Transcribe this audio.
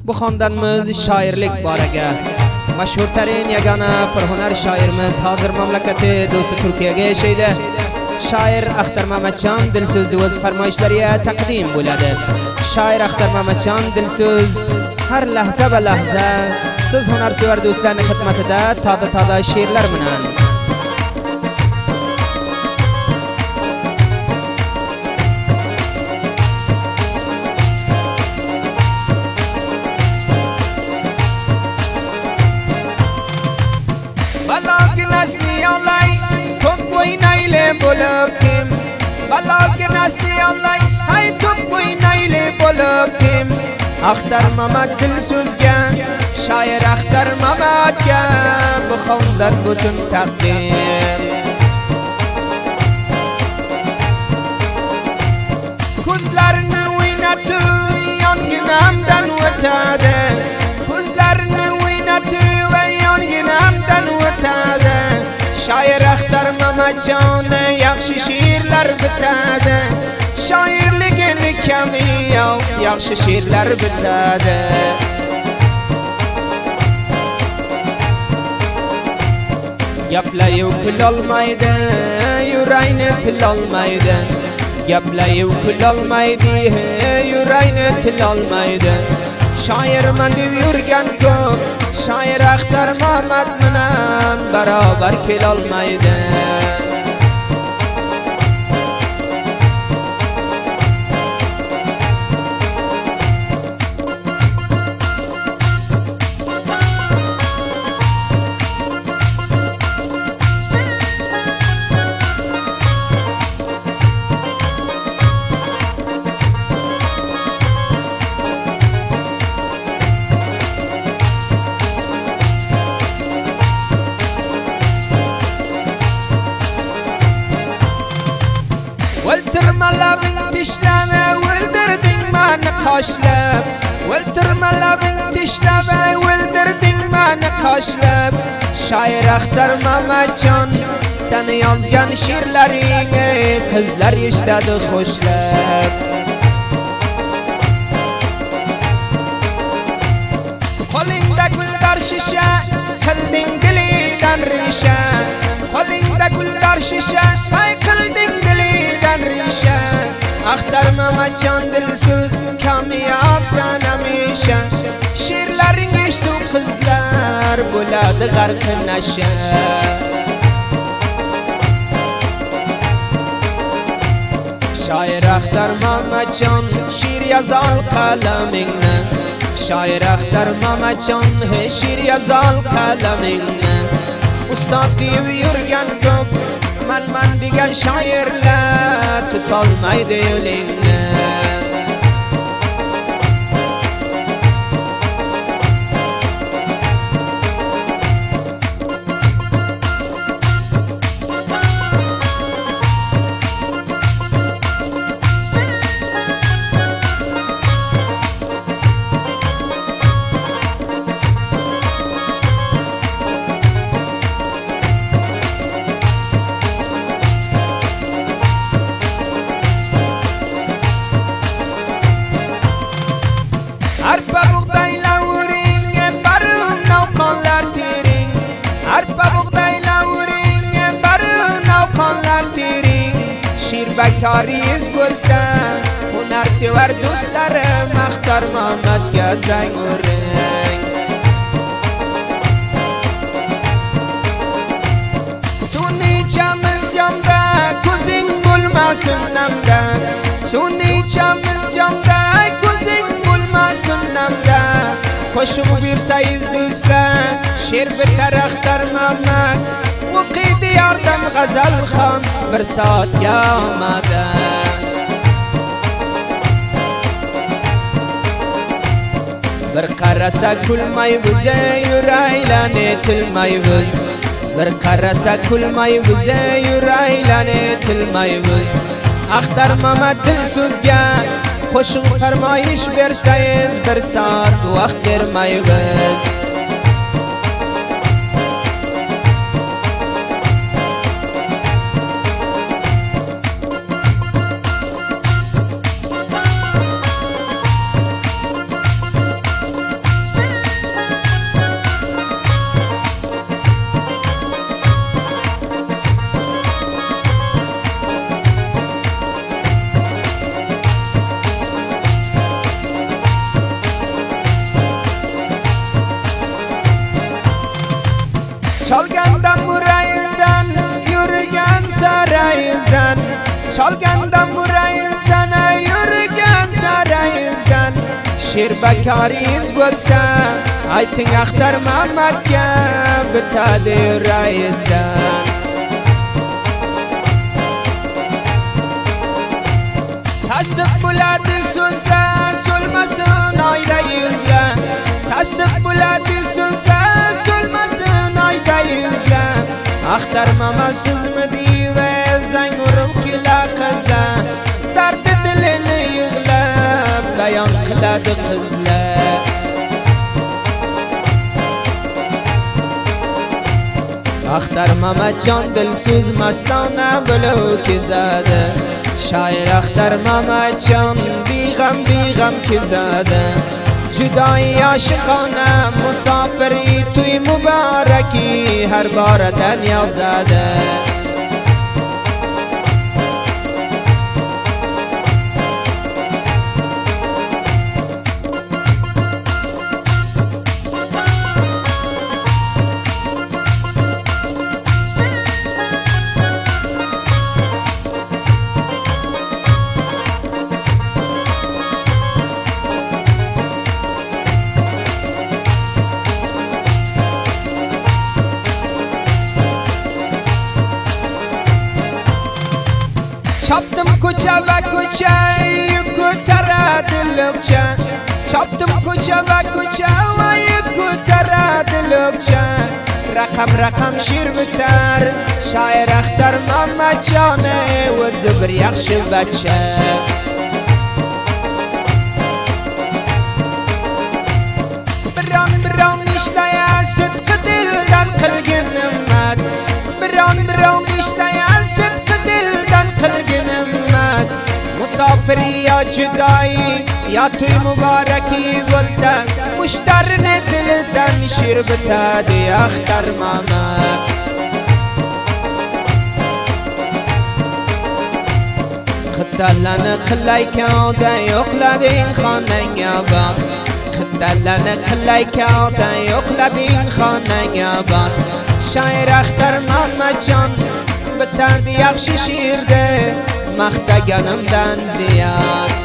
Bu xondanmiz shoirlik boriga mashhurtarin yagona firhunar shoirimiz hozir mamlakati do'sti Turkiyaga yashaydi. Shoir Axtar Mamatjon Dilso'zni o'z farmoyishlariga taqdim bo'ladi. Shoir Axtar Mamatjon Dilso'z har lahza va lahza siz hunarsevar do'stlarning xizmatida toda she'rlar bilan bo'lib kim balog'i nasli olay hay to'p o'ynayli bo'lib kim Axtar Mamat Dilso'zga shoir Axtar Mamatga bu xondan bo'lsin taqdim. Ko'zlarini o'ynatib yonginamdan o'tadi, ko'zlarini o'ynatib yonginamdan o'tadi. Shoir Axtar Mamatjon yaxshi she'rlar bitadi, shoirligini kami yo'q, yaxshi she'rlar bitadi. Gaplayu kulolmaydi, yurayni tilolmaydi. Gaplayu kulolmaydi, yurayni tilolmaydi. Shoirman deb yurgan ko'p, shoir Axtar Mamat bilan barobar kelolmaydi. O'ltirmalabing tishlama, o'ldirding meni qoshlab. O'ltirmalabing tishlama, o'ldirding meni qoshlab. Shoir Axtar Mamatjon seni yozgan she'rlaringni qizlar eshitadi xo'shlab. Qo'lingda gullar shisha, qilding dilidan risha. Qo'lingda gullar shisha, hay qilding dilidan risha. Axtar Mamatjon Dilso'z kamiyobsan hamisha. She'rlaring eshituv qizlar bo'ladi g'arqi nasha. Shoir Axtar Mamatjon she'r yozol qalamingni. Shoir Axtar Mamatjon she'r yozol qalamingni. Ustod deb yurgan ko'p, man degan shoirlar tutolmaydi yo'lingni. Arpa buğdaylavuring, barım navqonlar tering. Arpa buğdaylavuring, barım navqonlar tering. She'r bakoriz bo'lsa, hunarsevar do'stlarim Axtar Mamatga zang uring. Suvni ichamiz yonda, ko'zing bo'lmasin namda. Suvni ichamiz yonda, ko'zing namda. Qo'shiq bersangiz do'stlar, she'r bitar Axtar Mamat. O'qiydi yordam g'azal ham bir soatga omada. Bir qarasa kulmaymiz, yuraylarni tilmaymiz. Bir qarasa kulmaymiz, yuraylarni tilmaymiz. Axtar Mamat Dilso'zga qo'shiq farmoyish bersangiz bir soat vaqt bermaymiz. Chalgandam burayizdan yurgan sarayizdan, chalgandam burayizdan yurgan sarayizdan. She'r bakariz bo'lsa ayting Axtar Mamatga bitadi yurayizdan. Tasdiq bo'ladi so'zda so'lmasin oyda yuzla, tasdiq bo'ladi so'zda so'lmasin oyda yuzla. Axtar Mama sizmi diva zang urib kela qizlar, dardi dilini yig'lab bayon qiladi qizlar. Axtar Mamajon dilso'z mastona bo'lib kezadi. Shoir Axtar Mamajon beg'am kezadi. Judoyi oshiqona musofiri to'y muboraki har boradan yozadi. Chopdim ko'cha va ko'cha ko'taradi lokcha, chopdim ko'cha va ko'cha ko'taradi lokcha. Raqam she'r bitar shoir Axtar Mamajon o'zi bir yaxshi bachcha. Biron ishlaya sidqi dildan qilgin himmat, biron ishlaya sidqi dildan qilgin himmat. Musofir yo judoyi yo to'y muboraki bo'lsa mushtarini dilidan she'r bitadi Axtar Mama. Qidalani qilaykonda yo'qlading xonangga bor, qidalani qilaykonda yo'qlading xonangga bor. Shoir Axtar Mamajon bitadi yaxshi she'rda maqtaganimdan ziyod.